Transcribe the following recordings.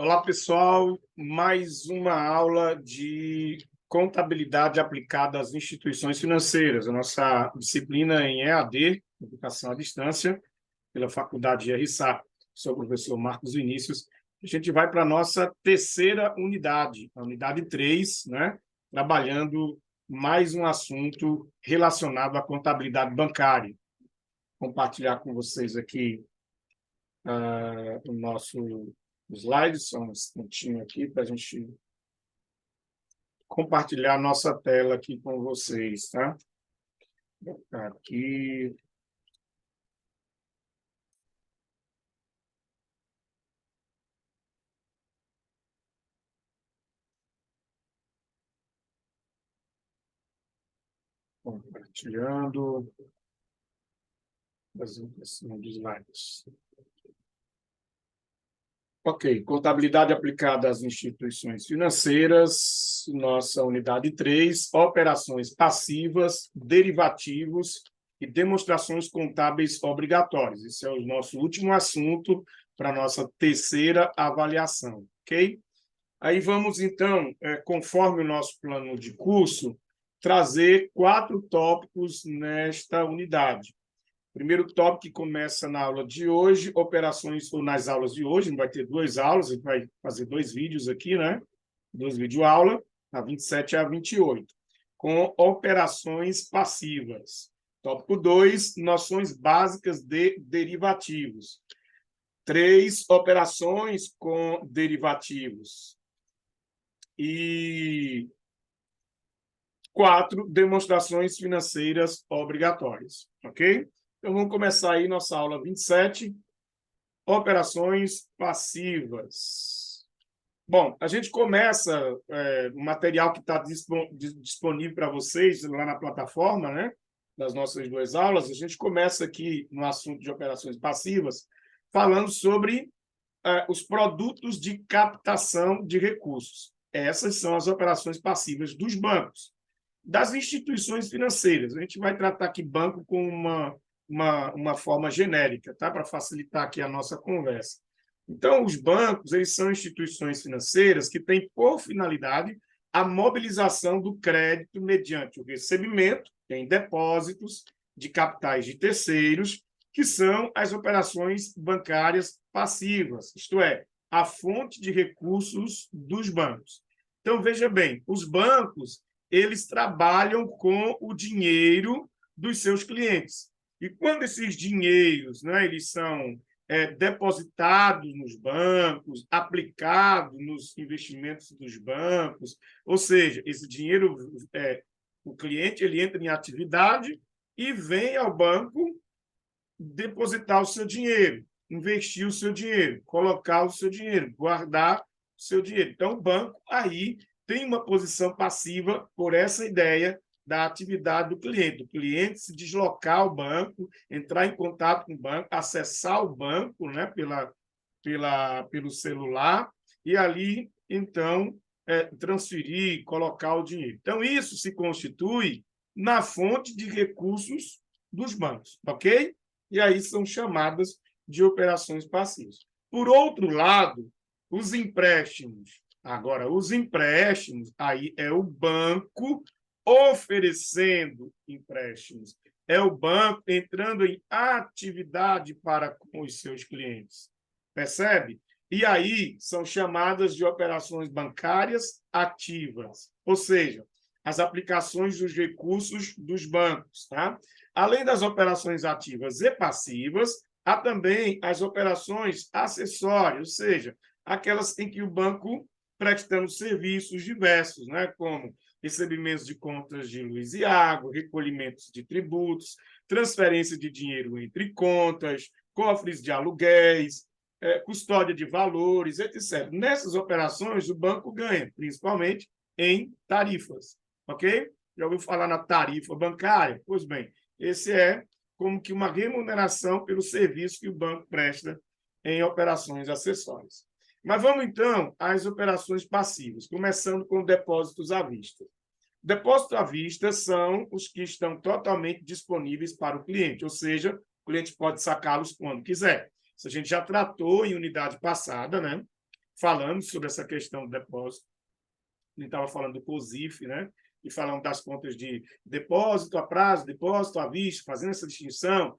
Olá, pessoal. Mais uma aula de contabilidade aplicada às instituições financeiras. A nossa disciplina em EAD, Educação à Distância, pela Faculdade de RSA. Sou o professor Marcos Vinícius. A gente vai para a nossa terceira unidade, a unidade 3, né? Trabalhando mais um assunto relacionado à contabilidade bancária. Vou compartilhar com vocês aqui o nosso slides, só um instantinho aqui para a gente compartilhar a nossa tela aqui com vocês, tá? Vou botar aqui. Compartilhando. Apresentação dos slides. Ok, contabilidade aplicada às instituições financeiras, nossa unidade 3, operações passivas, derivativos e demonstrações contábeis obrigatórias. Esse é o nosso último assunto para a nossa terceira avaliação, ok? Aí vamos, então, conforme o nosso plano de curso, trazer 4 tópicos nesta unidade. Primeiro tópico que começa na aula de hoje, operações, ou nas aulas de hoje, vai ter 2 aulas, a gente vai fazer 2 vídeos aqui, né? 2 videoaulas, a 27 e a 28, com operações passivas. Tópico 2, noções básicas de derivativos. 3, operações com derivativos. E 4, demonstrações financeiras obrigatórias, ok? Então, vamos começar aí nossa aula 27, operações passivas. Bom, a gente começa o material que está disponível para vocês lá na plataforma, né? Das nossas 2 aulas, a gente começa aqui no assunto de operações passivas, falando sobre os produtos de captação de recursos. Essas são as operações passivas dos bancos. Das instituições financeiras, a gente vai tratar aqui banco com uma forma genérica, tá? Para facilitar aqui a nossa conversa. Então, os bancos, eles são instituições financeiras que têm por finalidade a mobilização do crédito mediante o recebimento em depósitos de capitais de terceiros, que são as operações bancárias passivas, isto é, a fonte de recursos dos bancos. Então, veja bem, os bancos, eles trabalham com o dinheiro dos seus clientes. E quando esses dinheiros, né, eles são depositados nos bancos, aplicados nos investimentos dos bancos, ou seja, esse dinheiro, o cliente ele entra em atividade e vem ao banco depositar o seu dinheiro, investir o seu dinheiro, colocar o seu dinheiro, guardar o seu dinheiro. Então, o banco aí tem uma posição passiva por essa ideia da atividade do cliente se deslocar ao banco, entrar em contato com o banco, acessar o banco, né, pelo celular, e ali, então, transferir, colocar o dinheiro. Então, isso se constitui na fonte de recursos dos bancos, ok? E aí são chamadas de operações passivas. Por outro lado, os empréstimos. Agora, os empréstimos, aí é o banco oferecendo empréstimos. É o banco entrando em atividade para com os seus clientes. Percebe? E aí são chamadas de operações bancárias ativas, ou seja, as aplicações dos recursos dos bancos, tá? Além das operações ativas e passivas, há também as operações acessórias, ou seja, aquelas em que o banco prestando serviços diversos, né, como recebimentos de contas de luz e água, recolhimentos de tributos, transferência de dinheiro entre contas, cofres de aluguéis, custódia de valores, etc. Nessas operações, o banco ganha, principalmente em tarifas, ok? Já ouviu falar na tarifa bancária? Pois bem, esse é como que uma remuneração pelo serviço que o banco presta em operações acessórias. Mas vamos, então, às operações passivas, começando com depósitos à vista. Depósitos à vista são os que estão totalmente disponíveis para o cliente, ou seja, o cliente pode sacá-los quando quiser. Isso a gente já tratou em unidade passada, né? falamos sobre essa questão do depósito. A gente estava falando do COSIF, né? E falando das contas de depósito a prazo, depósito à vista, fazendo essa distinção.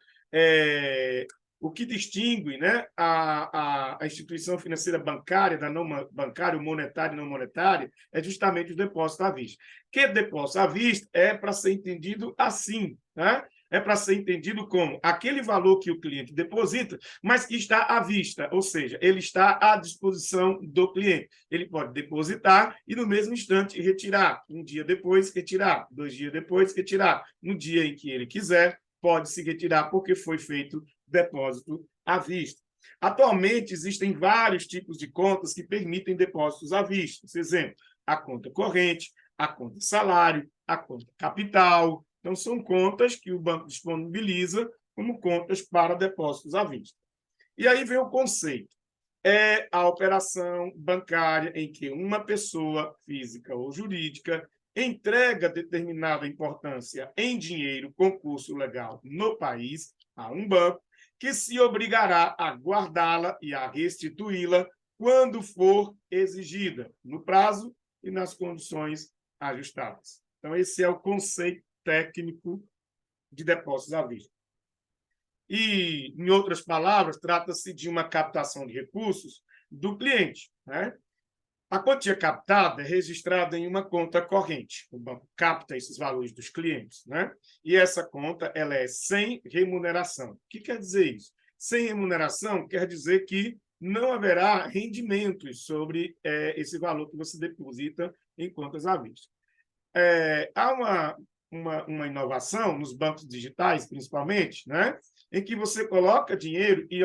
O que distingue, né, a instituição financeira bancária da não bancária, o monetário e não monetária, é justamente o depósito à vista. Que depósito à vista é para ser entendido assim, né? É para ser entendido como aquele valor que o cliente deposita, mas que está à vista, ou seja, ele está à disposição do cliente. Ele pode depositar e, no mesmo instante, retirar. Um dia depois, retirar. 2 dias depois, retirar. No dia em que ele quiser, pode se retirar, porque foi feito depósito à vista. Atualmente, existem vários tipos de contas que permitem depósitos à vista. Por exemplo, a conta corrente, a conta salário, a conta capital. Então, são contas que o banco disponibiliza como contas para depósitos à vista. E aí vem o conceito. É a operação bancária em que uma pessoa física ou jurídica entrega determinada importância em dinheiro com curso legal no país a um banco que se obrigará a guardá-la e a restituí-la quando for exigida, no prazo e nas condições ajustadas. Então, esse é o conceito técnico de depósitos à vista. E, em outras palavras, trata-se de uma captação de recursos do cliente, né? A quantia captada é registrada em uma conta corrente. O banco capta esses valores dos clientes, né? E essa conta ela é sem remuneração. O que quer dizer isso? Sem remuneração quer dizer que não haverá rendimentos sobre esse valor que você deposita em contas à vista. Há uma inovação nos bancos digitais, principalmente, né? Em que você coloca dinheiro e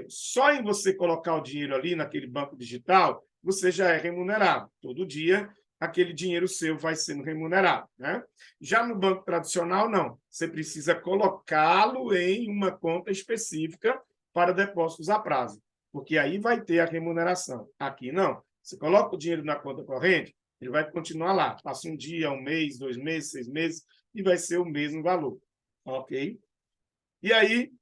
só em você colocar o dinheiro ali naquele banco digital, você já é remunerado. Todo dia, aquele dinheiro seu vai sendo remunerado, né? Já no banco tradicional, não. Você precisa colocá-lo em uma conta específica para depósitos a prazo, porque aí vai ter a remuneração. Aqui, não. Você coloca o dinheiro na conta corrente, ele vai continuar lá. Passa um dia, 1 mês, 2 meses, 6 meses, e vai ser o mesmo valor. Ok? E aí,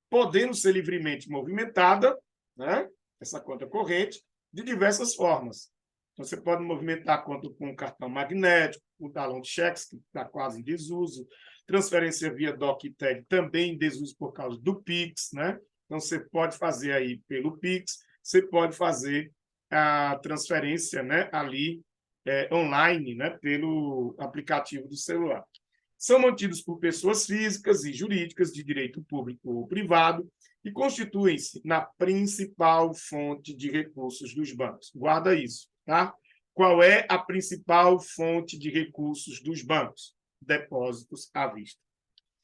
podendo ser livremente movimentada, né, essa conta corrente, de diversas formas. Então, você pode movimentar a conta com um cartão magnético, o talão de cheques, que está quase em desuso, transferência via DOC e TED também em desuso por causa do Pix, né? Então, você pode fazer aí pelo Pix, você pode fazer a transferência, né, ali online, né, pelo aplicativo do celular. São mantidos por pessoas físicas e jurídicas de direito público ou privado e constituem-se na principal fonte de recursos dos bancos. Guarda isso, tá? Qual é a principal fonte de recursos dos bancos? Depósitos à vista.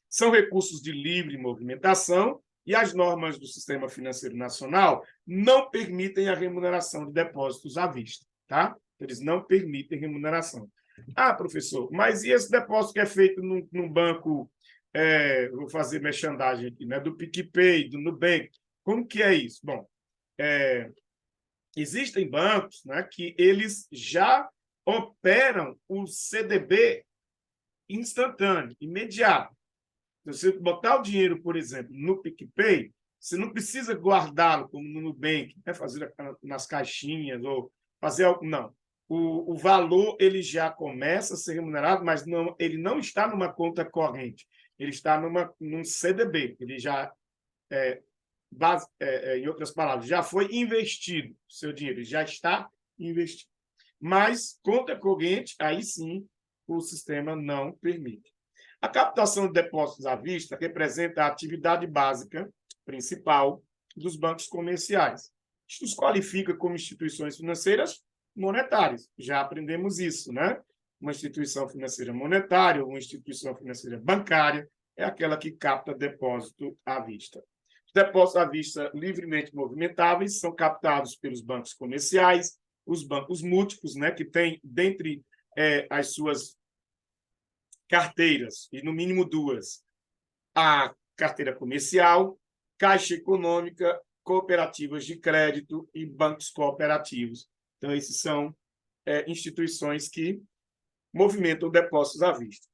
São recursos de livre movimentação e as normas do Sistema Financeiro Nacional não permitem a remuneração de depósitos à vista, tá? Eles não permitem remuneração. Ah, professor, mas e esse depósito que é feito num banco, vou fazer merchandising aqui, né, do PicPay, do Nubank, como que é isso? Bom, existem bancos, né, que eles já operam o CDB instantâneo, imediato. Se você botar o dinheiro, por exemplo, no PicPay, você não precisa guardá-lo como no Nubank, né, fazer nas caixinhas ou fazer algo, não. O valor ele já começa a ser remunerado, mas não, ele não está numa conta corrente, ele está num CDB, ele já, em outras palavras, já foi investido o seu dinheiro, já está investido. Mas conta corrente, aí sim, o sistema não permite. A captação de depósitos à vista representa a atividade básica principal dos bancos comerciais. Isto os qualifica como instituições financeiras monetárias. Já aprendemos isso, né? Uma instituição financeira monetária ou uma instituição financeira bancária é aquela que capta depósito à vista. Os depósitos à vista livremente movimentáveis são captados pelos bancos comerciais, os bancos múltiplos, né, que têm dentre as suas carteiras, e no mínimo 2, a carteira comercial, Caixa Econômica, cooperativas de crédito e bancos cooperativos. Então, esses são instituições que movimentam depósitos à vista.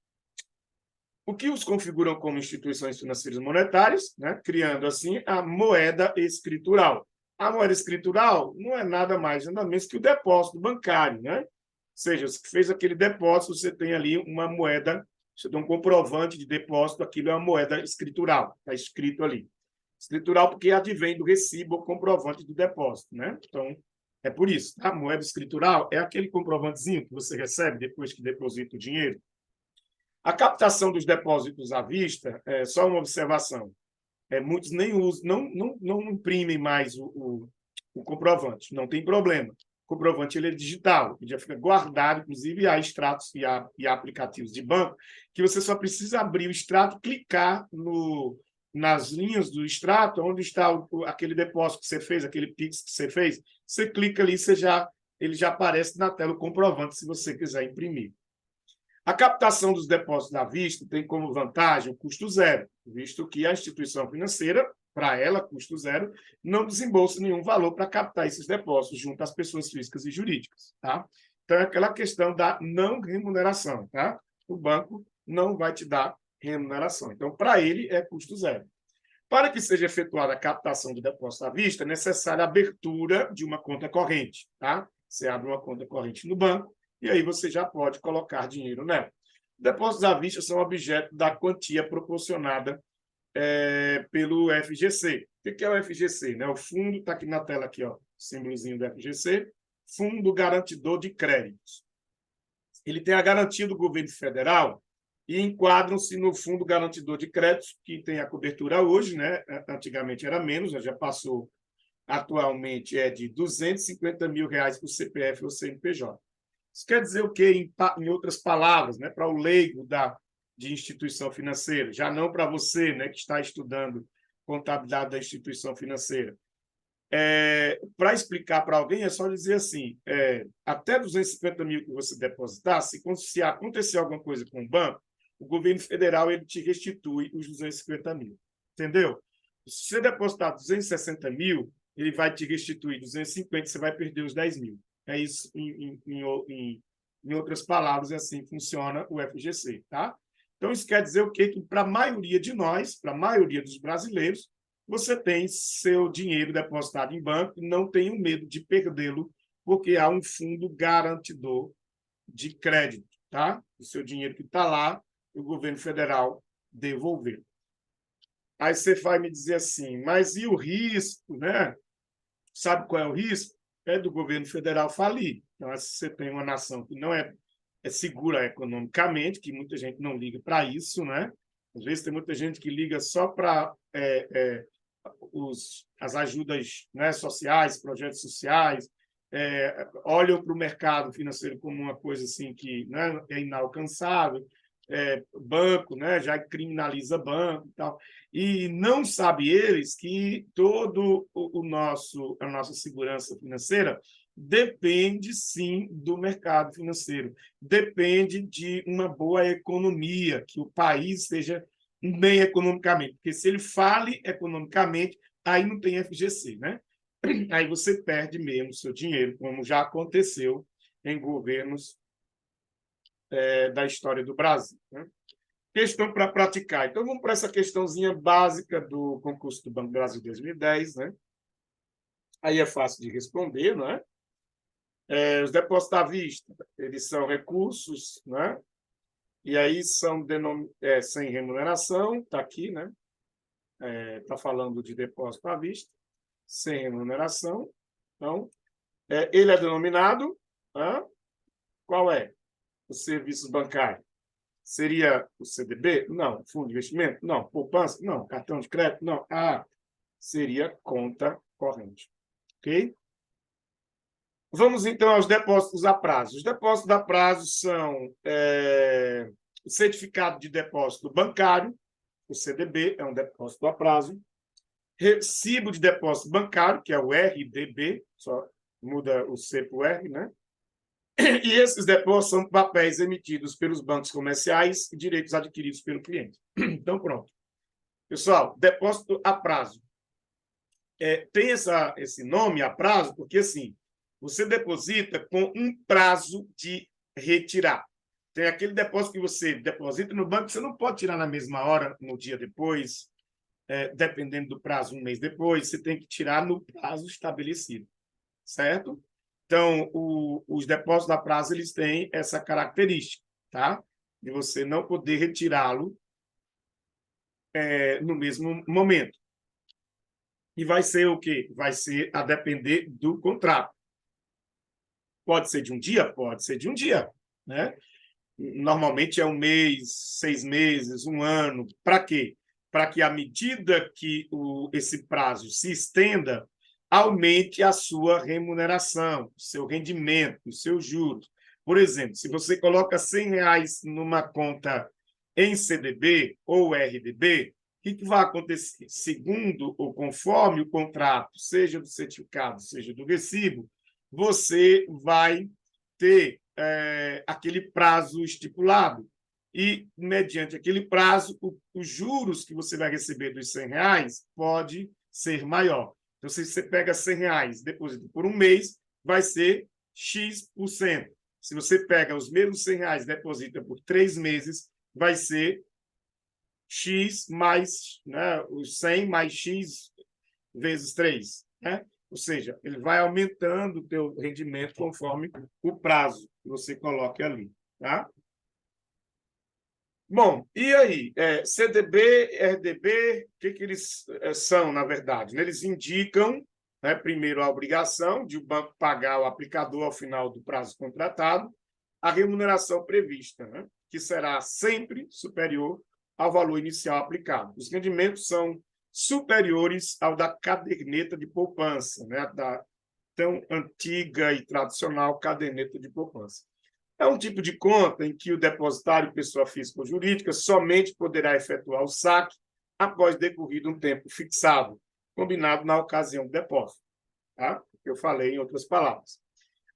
O que os configuram como instituições financeiras monetárias, né, criando assim a moeda escritural. A moeda escritural não é nada mais, nada menos que o depósito bancário, né? Ou seja, você fez aquele depósito, você tem ali uma moeda, você tem um comprovante de depósito, aquilo é uma moeda escritural, está escrito ali. Escritural porque advém do recibo ou comprovante do depósito, né? Então, é por isso. A moeda escritural é aquele comprovantezinho que você recebe depois que deposita o dinheiro. A captação dos depósitos à vista, é só uma observação, muitos nem usam, não imprimem mais o comprovante, não tem problema. O comprovante ele é digital, ele já fica guardado, inclusive há extratos e há aplicativos de banco que você só precisa abrir o extrato, clicar nas linhas do extrato, onde está aquele depósito que você fez, aquele Pix que você fez, você clica ali, ele já aparece na tela o comprovante, se você quiser imprimir. A captação dos depósitos à vista tem como vantagem o custo zero, visto que a instituição financeira, para ela, custo zero, não desembolsa nenhum valor para captar esses depósitos junto às pessoas físicas e jurídicas. Tá? Então, é aquela questão da não remuneração. Tá? O banco não vai te dar remuneração. Então, para ele, é custo zero. Para que seja efetuada a captação do depósito à vista, é necessária a abertura de uma conta corrente. Tá? Você abre uma conta corrente no banco, e aí você já pode colocar dinheiro nela. Depósitos à vista são objeto da quantia proporcionada pelo FGC. O que é o FGC? Né? O fundo, está aqui na tela, aqui, ó, símbolozinho do FGC, Fundo Garantidor de Créditos. Ele tem a garantia do governo federal e enquadram-se no Fundo Garantidor de Créditos, que tem a cobertura hoje, né? Antigamente era menos, já passou, atualmente é de R$250 mil para o CPF ou CNPJ. Isso quer dizer o quê, em outras palavras, né, para o leigo de instituição financeira, já não para você, né, que está estudando contabilidade da instituição financeira. Para explicar para alguém, é só dizer assim, até 250 mil que você depositar, se acontecer alguma coisa com o banco, o governo federal ele te restitui os 250 mil. Entendeu? Se você depositar 260 mil, ele vai te restituir 250, você vai perder os 10 mil. É isso, em outras palavras, é assim que funciona o FGC, tá? Então, isso quer dizer o quê? Que para a maioria de nós, para a maioria dos brasileiros, você tem seu dinheiro depositado em banco e não tem o medo de perdê-lo, porque há um fundo garantidor de crédito, tá? O seu dinheiro que está lá, o governo federal devolver. Aí você vai me dizer assim, mas e o risco, né? Sabe qual é o risco? É do governo federal falir. Então, se você tem uma nação que não é segura economicamente, que muita gente não liga para isso, né? Às vezes tem muita gente que liga só para as ajudas, né, sociais, projetos sociais, olham para o mercado financeiro como uma coisa assim que, né, é inalcançável, banco, né, já criminaliza banco e tal. E não sabe eles que todo a nossa segurança financeira depende, sim, do mercado financeiro. Depende de uma boa economia, que o país esteja bem economicamente. Porque se ele fale economicamente, aí não tem FGC, né? Aí você perde mesmo seu dinheiro, como já aconteceu em governos da história do Brasil, né? Questão para praticar. Então, vamos para essa questãozinha básica do concurso do Banco do Brasil 2010, né? Aí é fácil de responder, não é? Os depósitos à vista, eles são recursos, né? E aí são sem remuneração, está aqui, né? Está falando de depósito à vista, sem remuneração. Então, ele é denominado, qual é? Os serviços bancários. Seria o CDB? Não. Fundo de investimento? Não. Poupança? Não. Cartão de crédito? Não. Seria conta corrente. Ok? Vamos, então, aos depósitos a prazo. Os depósitos a prazo são o certificado de depósito bancário, o CDB, é um depósito a prazo. Recibo de depósito bancário, que é o RDB, só muda o C para o R, né? E esses depósitos são papéis emitidos pelos bancos comerciais e direitos adquiridos pelo cliente. Então, pronto. Pessoal, depósito a prazo. Tem esse nome a prazo porque, assim, você deposita com um prazo de retirar. Tem aquele depósito que você deposita no banco, você não pode tirar na mesma hora, no dia depois. dependendo do prazo, um mês depois, você tem que tirar no prazo estabelecido, certo? Então, os depósitos a prazo, eles têm essa característica, tá? De você não poder retirá-lo no mesmo momento. E vai ser o quê? Vai ser a depender do contrato. Pode ser de um dia? Pode ser de um dia, né? Normalmente é um mês, 6 meses, um ano. Para quê? Para que, à medida que esse prazo se estenda, aumente a sua remuneração, o seu rendimento, os seus juros. Por exemplo, se você coloca R$ 100 numa conta em CDB ou RDB, o que vai acontecer? Segundo ou conforme o contrato, seja do certificado, seja do recibo, você vai ter aquele prazo estipulado. E, mediante aquele prazo, os juros que você vai receber dos R$ 100 pode ser maior. Então, se você pega R$ 100, deposita por um mês, vai ser X%. Se você pega os mesmos R$ 100, deposita por 3 meses, vai ser X mais, né, os 100 mais X vezes 3, né? Ou seja, ele vai aumentando o teu rendimento conforme o prazo que você coloque ali, tá? Bom, e aí? CDB, RDB, o que eles são, na verdade? Eles indicam, né, primeiro, a obrigação de o banco pagar ao aplicador ao final do prazo contratado a remuneração prevista, né, que será sempre superior ao valor inicial aplicado. Os rendimentos são superiores ao da caderneta de poupança, né, da tão antiga e tradicional caderneta de poupança. É um tipo de conta em que o depositário, pessoa física ou jurídica, somente poderá efetuar o saque após decorrido um tempo fixado, combinado na ocasião do depósito. Tá? Eu falei em outras palavras.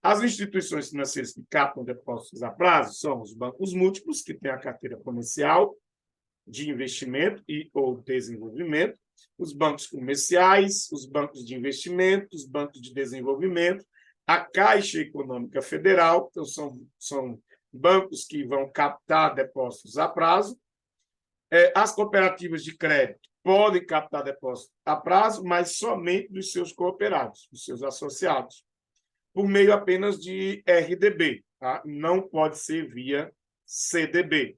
As instituições financeiras que captam depósitos a prazo são os bancos múltiplos, que têm a carteira comercial de investimento e ou desenvolvimento, os bancos comerciais, os bancos de investimento, os bancos de desenvolvimento, a Caixa Econômica Federal, então são bancos que vão captar depósitos a prazo. As cooperativas de crédito podem captar depósitos a prazo, mas somente dos seus cooperados, dos seus associados, por meio apenas de RDB, tá? Não pode ser via CDB.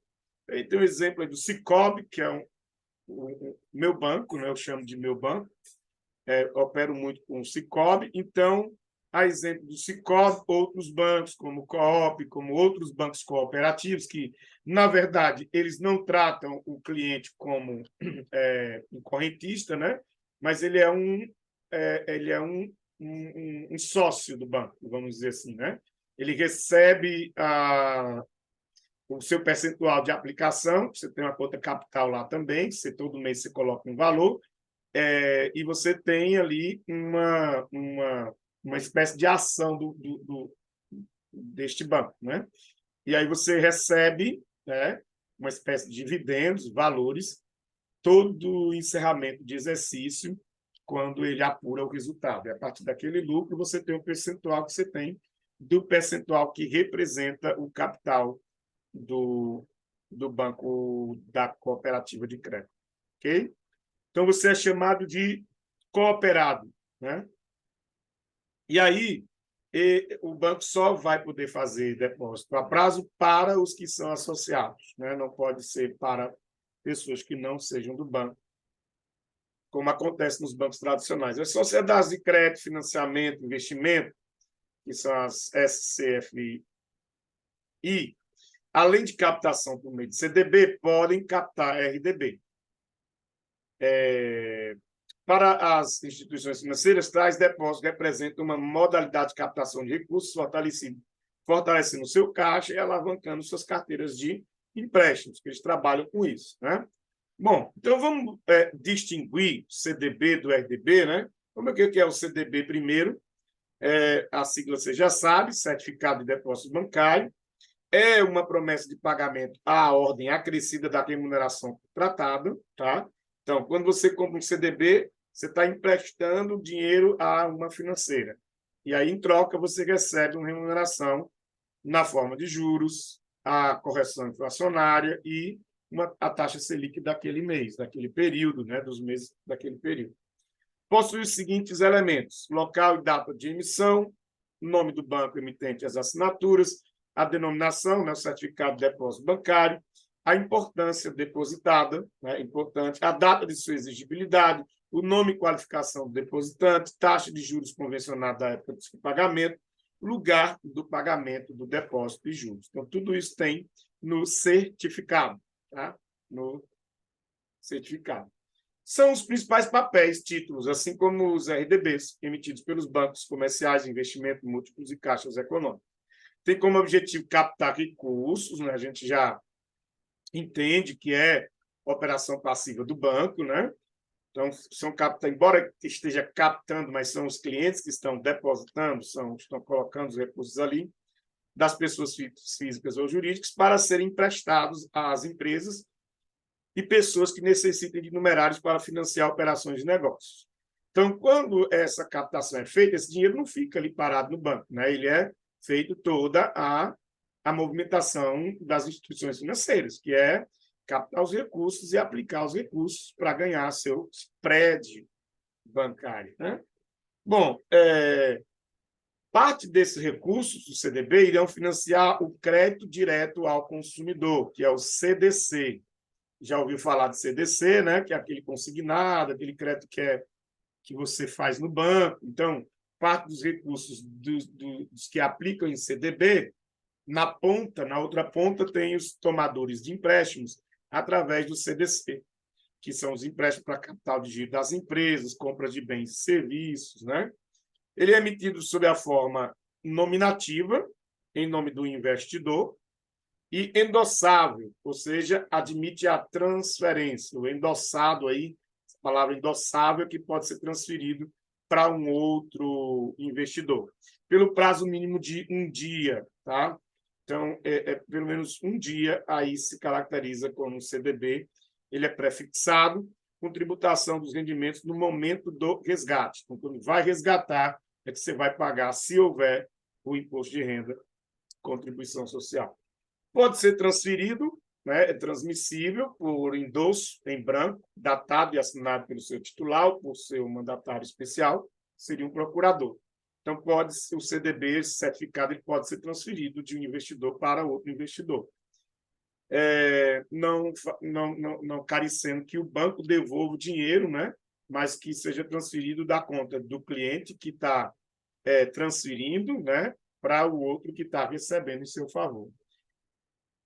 Tem um exemplo aí do Sicoob, que é o meu banco, né? Eu chamo de meu banco, opero muito com o Sicoob, então, a exemplo do Sicoob, outros bancos, como o Coop, como outros bancos cooperativos, que, na verdade, eles não tratam o cliente como um correntista, né? Mas ele é um sócio do banco, vamos dizer assim, né? Ele recebe o seu percentual de aplicação, você tem uma conta capital lá também, você, todo mês você coloca um valor, e você tem ali uma espécie de ação deste banco, né? E aí você recebe, né, uma espécie de dividendos, valores, todo encerramento de exercício, quando ele apura o resultado. E a partir daquele lucro, você tem o percentual que você tem do percentual que representa o capital do banco da cooperativa de crédito. Ok? Então, você é chamado de cooperado, né? E aí, o banco só vai poder fazer depósito a prazo para os que são associados, né? Não pode ser para pessoas que não sejam do banco, como acontece nos bancos tradicionais. As sociedades de crédito, financiamento, investimento, que são as SCFI, além de captação por meio de CDB, podem captar RDB. Para as instituições financeiras, tais depósitos representam uma modalidade de captação de recursos fortalecendo o seu caixa e alavancando suas carteiras de empréstimos, que eles trabalham com isso, né? Bom, então vamos distinguir o CDB do RDB, né? Como é que é o CDB primeiro? A sigla você já sabe, Certificado de Depósito Bancário, é uma promessa de pagamento à ordem acrescida da remuneração contratada, tá? Então, quando você compra um CDB, você está emprestando dinheiro a uma financeira. E aí, em troca, você recebe uma remuneração na forma de juros, a correção inflacionária e a taxa Selic daquele mês, daquele período, né, dos meses daquele período. Possui os seguintes elementos: local e data de emissão, nome do banco emitente e as assinaturas, a denominação, né, o certificado de depósito bancário, a importância depositada, né, importante, a data de sua exigibilidade, o nome e qualificação do depositante, taxa de juros convencionada da época do seu pagamento, lugar do pagamento do depósito e juros. Então, tudo isso tem no certificado, tá? No certificado. São os principais papéis, títulos, assim como os RDBs, emitidos pelos bancos comerciais de investimento múltiplos e caixas econômicas. Tem como objetivo captar recursos, né? A gente já entende que é operação passiva do banco, né? Então, embora esteja captando, mas são os clientes que estão depositando, estão colocando os recursos ali, das pessoas físicas ou jurídicas, para serem emprestados às empresas e pessoas que necessitem de numerários para financiar operações de negócios. Então, quando essa captação é feita, esse dinheiro não fica ali parado no banco, né? Ele é feito toda a movimentação das instituições financeiras, que é captar os recursos e aplicar os recursos para ganhar seu spread bancário, né? Bom, parte desses recursos do CDB irão financiar o crédito direto ao consumidor, que é o CDC. Já ouviu falar de CDC, né? Que é aquele consignado, aquele crédito que você faz no banco. Então, parte dos recursos dos que aplicam em CDB, na outra ponta, tem os tomadores de empréstimos através do CDC, que são os empréstimos para capital de giro das empresas, compras de bens e serviços, né? Ele é emitido sob a forma nominativa, em nome do investidor, e endossável, ou seja, admite a transferência. O endossado aí, a palavra endossável, que pode ser transferido para um outro investidor, pelo prazo mínimo de um dia, tá? Então, pelo menos um dia, aí se caracteriza como um CDB. Ele é prefixado, com tributação dos rendimentos no momento do resgate. Então, quando vai resgatar, é que você vai pagar, se houver, o imposto de renda, contribuição social. Pode ser transferido, né, é transmissível por endosso em branco, datado e assinado pelo seu titular ou por seu mandatário especial, seria um procurador. Então, o CDB, esse certificado, ele pode ser transferido de um investidor para outro investidor. Não carecendo que o banco devolva o dinheiro, né, mas que seja transferido da conta do cliente que está transferindo, né, para o outro que está recebendo em seu favor. O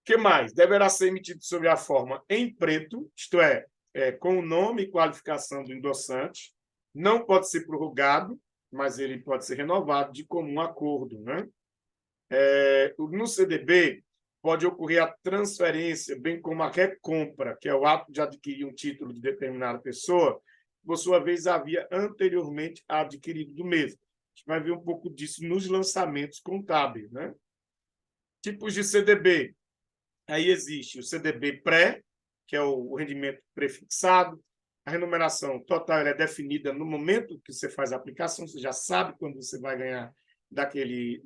que mais? Deverá ser emitido sob a forma em preto, isto é, com o nome e qualificação do endossante. Não pode ser prorrogado, mas ele pode ser renovado de comum acordo, né? No CDB, pode ocorrer a transferência, bem como a recompra, que é o ato de adquirir um título de determinada pessoa, por sua vez, havia anteriormente adquirido do mesmo. A gente vai ver um pouco disso nos lançamentos contábeis, né? Tipos de CDB. Aí existe o CDB pré, que é o rendimento prefixado. A remuneração total é definida no momento que você faz a aplicação, você já sabe quando você vai ganhar daquele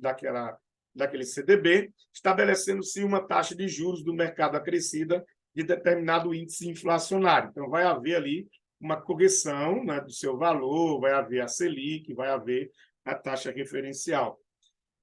CDB, estabelecendo-se uma taxa de juros do mercado acrescida de determinado índice inflacionário. Então, vai haver ali uma correção, né, do seu valor, vai haver a Selic, vai haver a taxa referencial.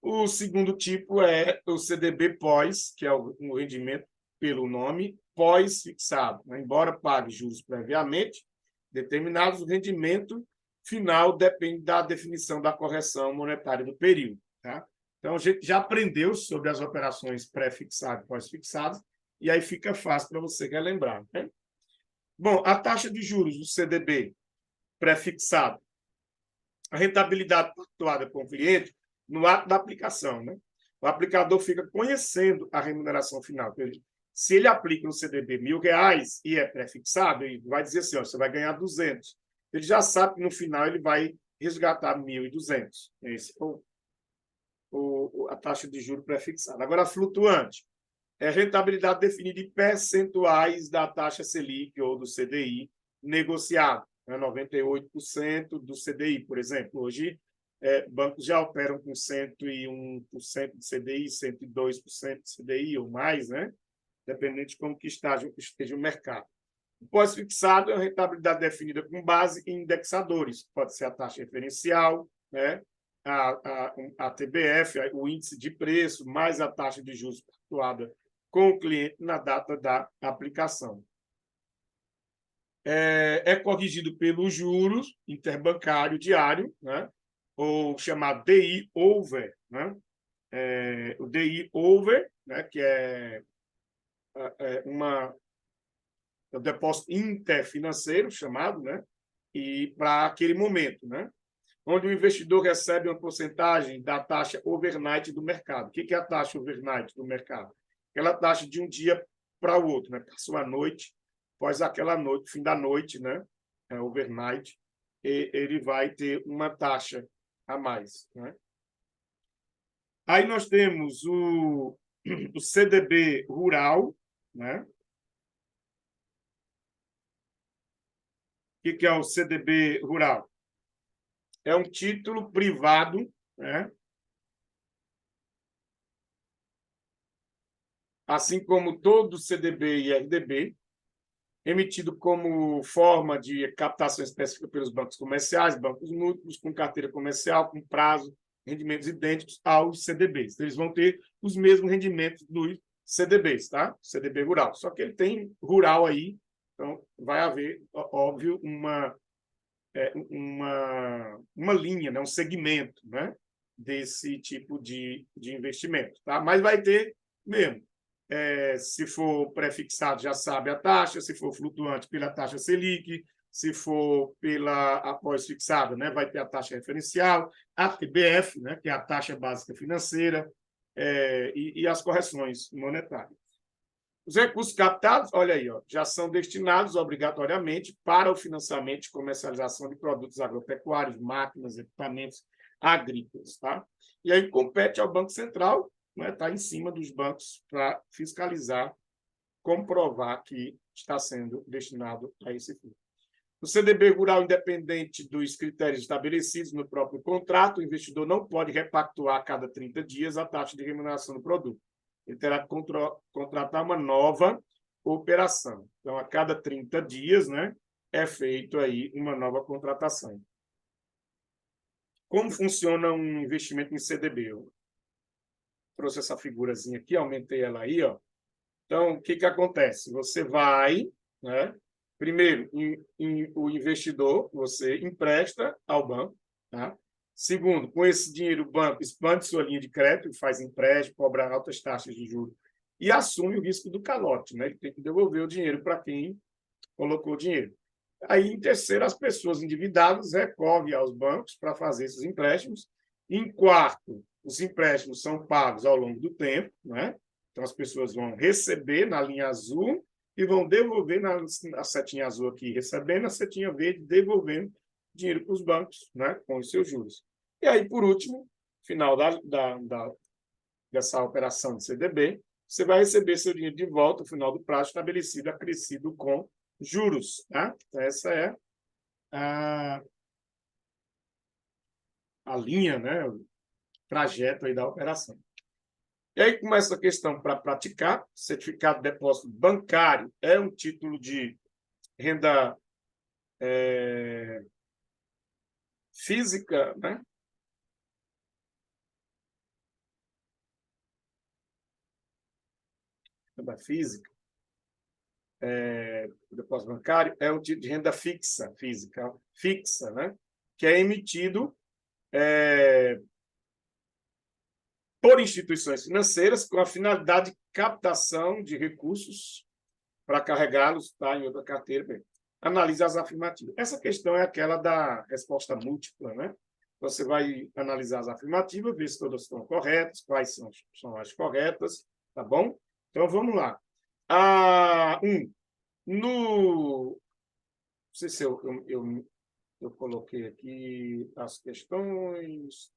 O segundo tipo é o CDB pós, que é um rendimento pelo nome, pós-fixado. Né? Embora pague juros previamente determinados, o rendimento final depende da definição da correção monetária do período. Tá? Então, a gente já aprendeu sobre as operações pré-fixadas e pós-fixadas, e aí fica fácil para você relembrar. Né? Bom, a taxa de juros do CDB pré-fixado, a rentabilidade pactuada com o cliente no ato da aplicação, né? O aplicador fica conhecendo a remuneração final. Se ele aplica no CDB R$ 1.000 e é pré-fixado, ele vai dizer assim, ó, você vai ganhar 200. Ele já sabe que no final ele vai resgatar 1.200. Esse é a taxa de juros pré-fixada. Agora, a flutuante é rentabilidade definida em percentuais da taxa Selic ou do CDI negociado. 98% do CDI, por exemplo. Hoje, bancos já operam com 101% de CDI, 102% de CDI ou mais, né? dependente de como que esteja o mercado. O pós-fixado é uma rentabilidade definida com base em indexadores, pode ser a taxa referencial, né? a TBF, o índice de preço, mais a taxa de juros pactuada com o cliente na data da aplicação. É corrigido pelos juros interbancário diário, né? Ou chamado DI over, né? O DI over, né? Que é o depósito interfinanceiro, chamado, né? E para aquele momento, né? Onde o investidor recebe uma porcentagem da taxa overnight do mercado. O que é a taxa overnight do mercado? Aquela taxa de um dia para o outro, né? Passou a noite, após aquela noite, fim da noite, né? Overnight, ele vai ter uma taxa a mais, né? Aí nós temos o CDB rural, né? O que é o CDB rural? É um título privado, né? Assim como todo CDB e RDB, emitido como forma de captação específica pelos bancos comerciais, bancos múltiplos, com carteira comercial, com prazo, rendimentos idênticos aos CDBs. Então, eles vão ter os mesmos rendimentos dos CDBs, tá? CDB rural. Só que ele tem rural aí, então vai haver, óbvio, uma linha, né? Um segmento, né? Desse tipo de investimento, tá? Mas vai ter mesmo. Se for pré-fixado, já sabe a taxa, se for flutuante, pela taxa Selic, se for pela após fixada, né, vai ter a taxa referencial, a TBF, né, que é a taxa básica financeira, e as correções monetárias. Os recursos captados, olha aí, ó, já são destinados obrigatoriamente para o financiamento e comercialização de produtos agropecuários, máquinas, equipamentos agrícolas. Tá? E aí compete ao Banco Central, né, tá em cima dos bancos para fiscalizar, comprovar que está sendo destinado a esse fim. O CDB rural, independente dos critérios estabelecidos no próprio contrato, o investidor não pode repactuar a cada 30 dias a taxa de remuneração do produto. Ele terá que contratar uma nova operação. Então, a cada 30 dias, né, é feito aí uma nova contratação. Como funciona um investimento em CDB? Eu trouxe essa figurazinha aqui, aumentei ela aí, ó. Então, o que acontece? Você vai, né? Primeiro, o investidor, você empresta ao banco, tá? Segundo, com esse dinheiro, o banco expande sua linha de crédito, faz empréstimo, cobra altas taxas de juros e assume o risco do calote, né? Ele tem que devolver o dinheiro para quem colocou o dinheiro. Aí, em terceiro, as pessoas endividadas recorrem aos bancos para fazer esses empréstimos. Em quarto, os empréstimos são pagos ao longo do tempo, né? Então, as pessoas vão receber na linha azul e vão devolver na setinha azul aqui, recebendo, a setinha verde, devolvendo dinheiro para os bancos, né? Com os seus juros. E aí, por último, final dessa operação de CDB, você vai receber seu dinheiro de volta no final do prazo estabelecido, acrescido com juros. Tá? Então, essa é a linha, né? O trajeto aí da operação. E aí começa a questão para praticar. Certificado de depósito bancário é um título de renda física, né? Renda física. O depósito bancário é um título de renda fixa, física, fixa, né? Que é emitido por instituições financeiras com a finalidade de captação de recursos para carregá-los, tá, em outra carteira. Bem, analise as afirmativas. Essa questão é aquela da resposta múltipla, né? Você vai analisar as afirmativas, ver se todas estão corretas, quais são as corretas, tá bom? Então, vamos lá. Não sei se eu coloquei aqui as questões,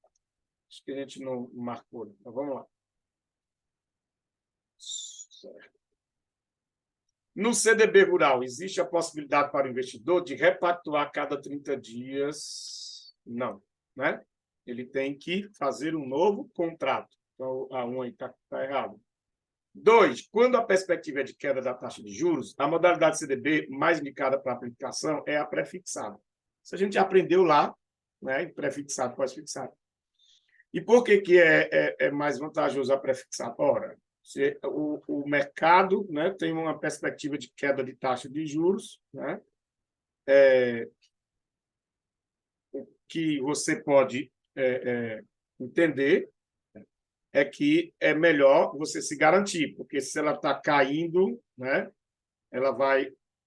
acho que a gente não marcou, então vamos lá. Certo. No CDB rural, existe a possibilidade para o investidor de repactuar a cada 30 dias? Não, né? Ele tem que fazer um novo contrato. Então, a 1 aí está errado. 2, quando a perspectiva é de queda da taxa de juros, a modalidade CDB mais indicada para aplicação é a pré-fixada. Isso a gente já aprendeu lá, né? Pré-fixado, pós-fixado. E por que é mais vantajoso a pré-fixada? Ora, o mercado, né, tem uma perspectiva de queda de taxa de juros, né? O que você pode entender é que é melhor você se garantir, porque se ela está caindo, né,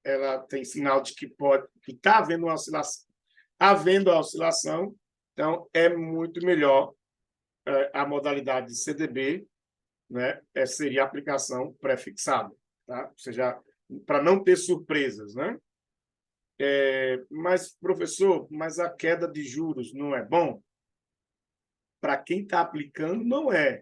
ela tem sinal de que está havendo uma oscilação. Havendo a oscilação, então é muito melhor a modalidade de CDB, né, seria a aplicação pré-fixada, tá? Ou seja, para não ter surpresas, né? Mas, professor, mas a queda de juros não é bom? Para quem está aplicando, não é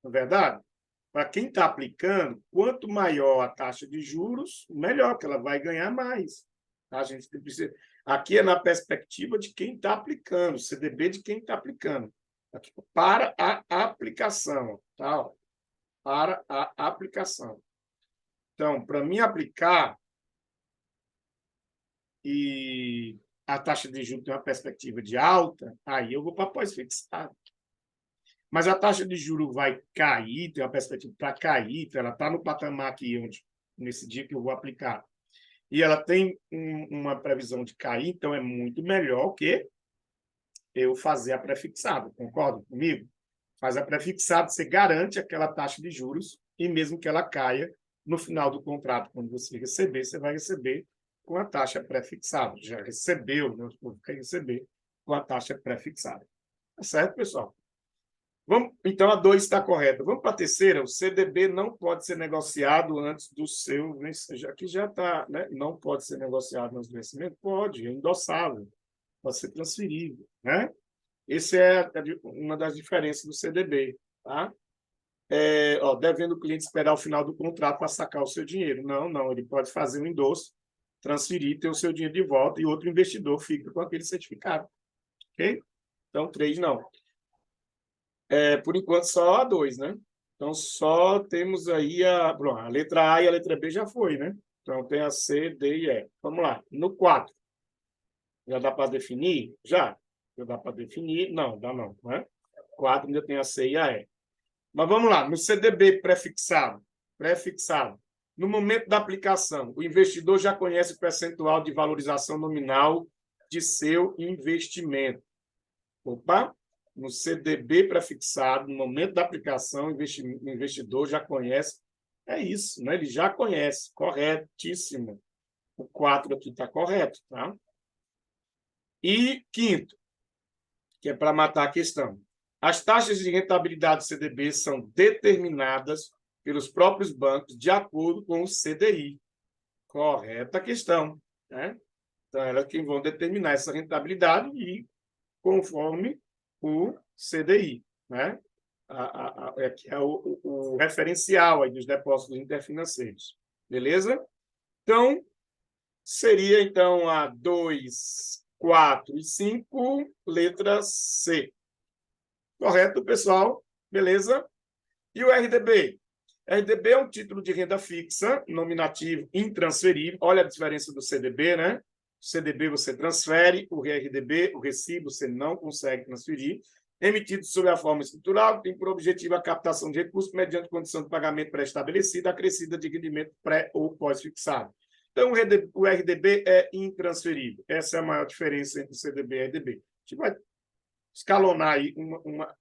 verdade? Para quem está aplicando, quanto maior a taxa de juros, melhor, que ela vai ganhar mais. Tá? A gente precisa... Aqui é na perspectiva de quem está aplicando, CDB de quem está aplicando. Aqui, para a aplicação, tá? Para a aplicação. Então, para mim aplicar e a taxa de juros tem uma perspectiva de alta, aí eu vou para pós-fixado. Mas a taxa de juros vai cair, tem uma perspectiva para cair, então ela está no patamar aqui, nesse dia que eu vou aplicar. E ela tem uma previsão de cair, então é muito melhor que eu fazer a pré-fixada, concorda comigo? Faz a pré-fixada, você garante aquela taxa de juros, e mesmo que ela caia, no final do contrato, quando você receber, você vai receber com a taxa pré-fixada. Já recebeu, né? Vai receber com a taxa pré-fixada. Tá certo, pessoal? Então, a 2 está correta. Vamos para a terceira. O CDB não pode ser negociado antes do seu vencimento. Aqui já está, né? Não pode ser negociado antes do vencimento? Pode, é endossável, pode ser transferível, né? Essa é uma das diferenças do CDB, tá? Devendo o cliente esperar o final do contrato para sacar o seu dinheiro. Não, ele pode fazer um endosso, transferir, ter o seu dinheiro de volta e outro investidor fica com aquele certificado, ok? Então, 3 não. Por enquanto, só a 2, né? Então, só temos aí a letra A e a letra B já foi, né? Então, tem a C, D e E. Vamos lá. No 4. Já dá para definir? Já dá para definir? Não, dá não, né? 4 ainda tem a C e a E. Mas vamos lá. No CDB pré-fixado. No momento da aplicação, o investidor já conhece o percentual de valorização nominal de seu investimento. Opa! No CDB pré-fixado, no momento da aplicação, o investidor já conhece. É isso, né? Ele já conhece. Corretíssimo. O 4 aqui está correto, tá? E quinto, que é para matar a questão. As taxas de rentabilidade do CDB são determinadas pelos próprios bancos de acordo com o CDI. Correta questão, né? Então, elas que vão determinar essa rentabilidade e conforme o CDI, né? É o referencial aí dos depósitos interfinanceiros. Beleza? Então, seria então a 2, 4 e 5, letra C. Correto, pessoal? Beleza? E o RDB? RDB é um título de renda fixa, nominativo intransferível. Olha a diferença do CDB, né? O CDB você transfere, o RDB, o recibo, você não consegue transferir. Emitido sob a forma estrutural, tem por objetivo a captação de recursos mediante condição de pagamento pré-estabelecida, acrescida de rendimento pré- ou pós-fixado. Então, o RDB é intransferível. Essa é a maior diferença entre o CDB e o RDB. A gente vai escalonar aí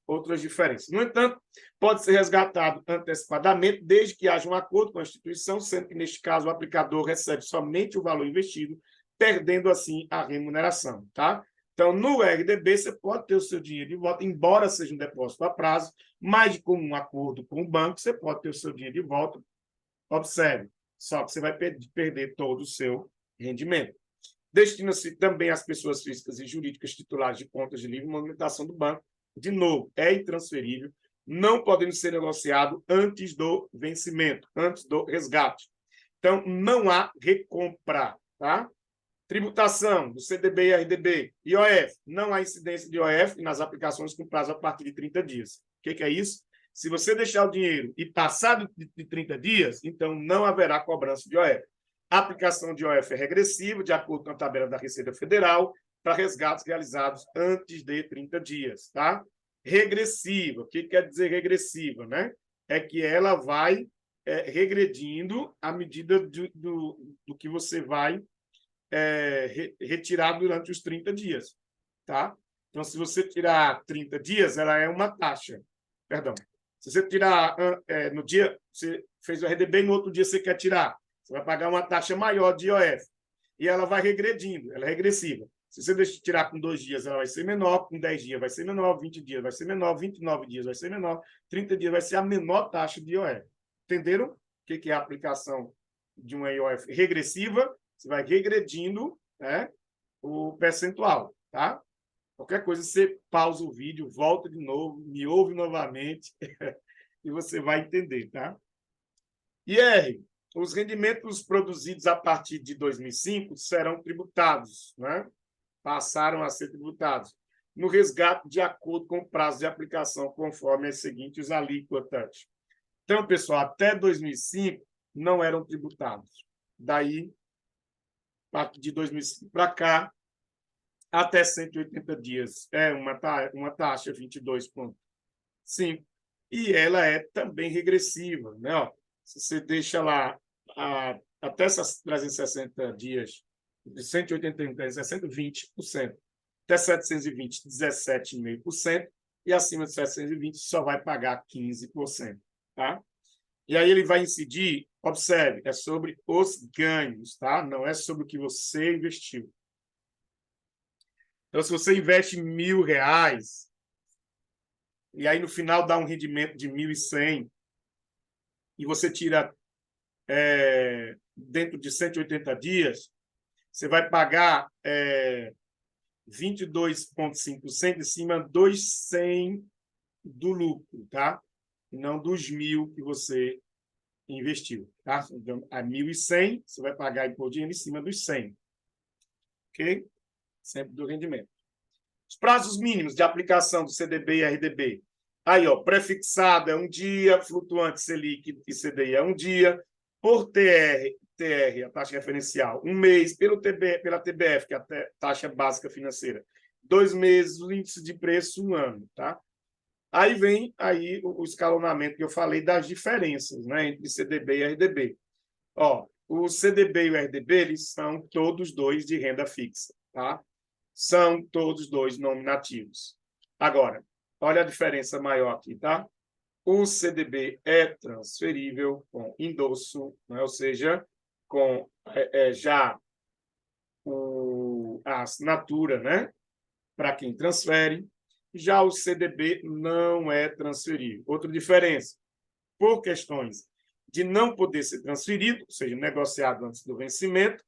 outras diferenças. No entanto, pode ser resgatado antecipadamente, desde que haja um acordo com a instituição, sendo que, neste caso, o aplicador recebe somente o valor investido, perdendo, assim, a remuneração, tá? Então, no RDB, você pode ter o seu dinheiro de volta, embora seja um depósito a prazo, mas com um acordo com o banco, você pode ter o seu dinheiro de volta. Observe, só que você vai perder todo o seu rendimento. Destina-se também às pessoas físicas e jurídicas titulares de contas de livre movimentação do banco. De novo, é intransferível, não podendo ser negociado antes do vencimento, antes do resgate. Então, não há recompra, tá? Tributação do CDB e RDB. IOF, não há incidência de IOF nas aplicações com prazo a partir de 30 dias. O que é isso? Se você deixar o dinheiro e passar de 30 dias, então não haverá cobrança de IOF. A aplicação de IOF é regressiva, de acordo com a tabela da Receita Federal, para resgates realizados antes de 30 dias, tá? Regressiva. O que quer dizer regressiva, né? É que ela vai regredindo à medida do que você vai retirar durante os 30 dias, tá? Então, se você tirar 30 dias, ela é uma taxa. Perdão. Se você tirar no dia, você fez o RDB e no outro dia você quer tirar, você vai pagar uma taxa maior de IOF. E ela vai regredindo, ela é regressiva. Se você deixar tirar com 2 dias, ela vai ser menor, com 10 dias vai ser menor, 20 dias vai ser menor, 29 dias vai ser menor, 30 dias vai ser a menor taxa de IOF. Entenderam o que é a aplicação de uma IOF regressiva? Você vai regredindo, né, o percentual, tá? Qualquer coisa, você pausa o vídeo, volta de novo, me ouve novamente e você vai entender, tá? IR, os rendimentos produzidos a partir de 2005 serão tributados, né? Passaram a ser tributados no resgate de acordo com o prazo de aplicação, conforme as seguintes alíquotas. Então, pessoal, até 2005 não eram tributados. Daí, de 2005 para cá, até 180 dias é uma taxa 22,5, e ela é também regressiva, né? Ó, se você deixa lá até essas 360 dias, de 181 a 60, 20%. Até 720, 17,5%. E acima de 720, só vai pagar 15%. Tá? E aí ele vai incidir, observe, é sobre os ganhos, tá? Não é sobre o que você investiu. Então, se você investe R$1.000, e aí no final dá um rendimento de 1.100, e você tira dentro de 180 dias, você vai pagar 22,5% em cima dos 100 do lucro, tá? E não dos 1.000 que você investiu, tá? Então, a 1.100, você vai pagar imposto de renda em cima dos 100, ok? Sempre do rendimento. Os prazos mínimos de aplicação do CDB e RDB. Aí, ó, prefixado é 1 dia, flutuante Selic e CDI é 1 dia, por TR, a taxa referencial, 1 mês, pela TBF, que é a taxa básica financeira, 2 meses, o índice de preço, 1 ano, tá? Aí vem aí o escalonamento que eu falei das diferenças, né, entre CDB e RDB. Ó, o CDB e o RDB, eles são todos dois de renda fixa, tá? São todos dois nominativos. Agora, olha a diferença maior aqui, tá? O CDB é transferível com endosso, né? Ou seja, com já a assinatura, né? Para quem transfere. Já o CDB não é transferível. Outra diferença, por questões de não poder ser transferido, ou seja, negociado antes do vencimento,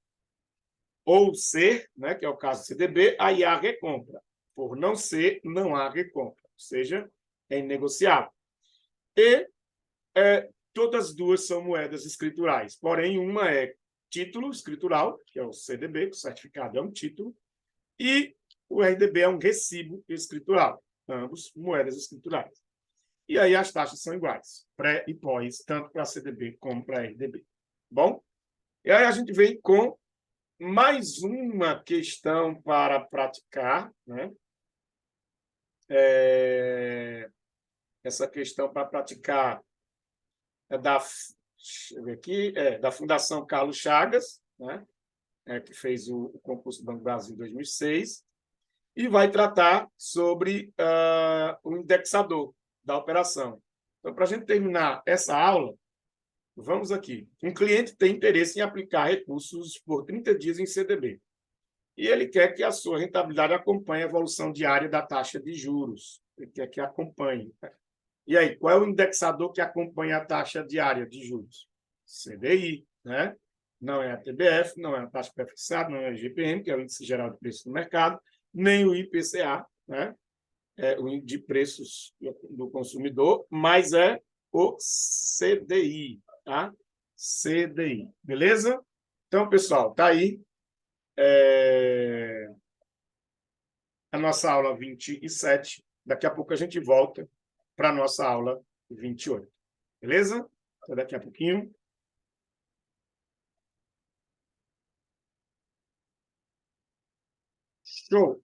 ou ser, né, que é o caso do CDB, aí há recompra. Por não ser, não há recompra, ou seja, é inegociável. E todas as duas são moedas escriturais, porém uma é título escritural, que é o CDB, que o certificado é um título, e o RDB é um recibo escritural, ambos moedas escriturais. E aí as taxas são iguais, pré e pós, tanto para CDB como para RDB. Bom? E aí a gente vem com mais uma questão para praticar, né? Essa questão para praticar é deixa eu ver aqui, da Fundação Carlos Chagas, né? Que fez o concurso do Banco do Brasil em 2006, e vai tratar sobre o indexador da operação. Então, para a gente terminar essa aula, vamos aqui. Um cliente tem interesse em aplicar recursos por 30 dias em CDB. E ele quer que a sua rentabilidade acompanhe a evolução diária da taxa de juros. Ele quer que acompanhe. E aí, qual é o indexador que acompanha a taxa diária de juros? CDI, né? Não é a TBF, não é a taxa prefixada, não é o IGPM, que é o Índice Geral de Preços do Mercado, nem o IPCA, né? O Índice de Preços do Consumidor, mas é o CDI, tá? CDI, beleza? Então, pessoal, tá aí a nossa aula 27. Daqui a pouco a gente volta para a nossa aula 28. Beleza? Até daqui a pouquinho. Show!